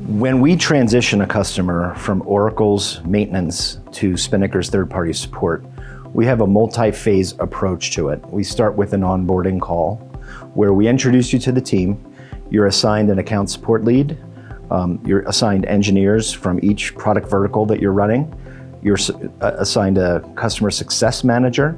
When we transition a customer from Oracle's maintenance to Spinnaker's third-party support, we have a multi-phase approach to it. We start with an onboarding call where we introduce you to the team. You're assigned an account support lead. You're assigned engineers from each product vertical that you're running. You're assigned a customer success manager.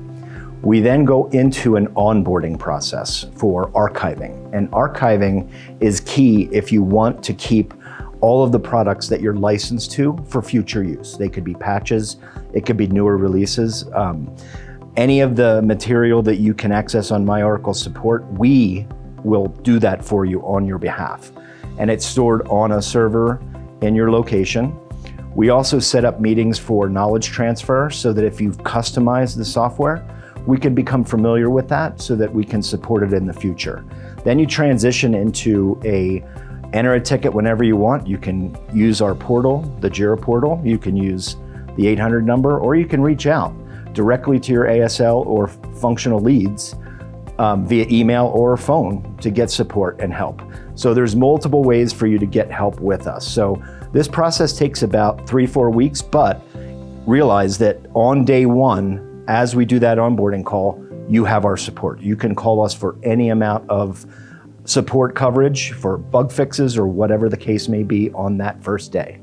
We then go into an onboarding process for archiving. And archiving is key if you want to keep all of the products that you're licensed to for future use. They could be patches, it could be newer releases. Any of the material that you can access on My Oracle Support, we will do that for you on your behalf. And it's stored on a server in your location. We also set up meetings for knowledge transfer so that if you've customized the software, we can become familiar with that so that we can support it in the future. Then you transition into enter a ticket whenever you want. You can use our portal, the Jira portal. You can use the 800 number, or you can reach out directly to your ASL or functional leads via email or phone to get support and help. So there's multiple ways for you to get help with us. So this process takes about 3-4 weeks, but realize that on day one, as we do that onboarding call, you have our support. You can call us for any amount of support coverage for bug fixes or whatever the case may be on that first day.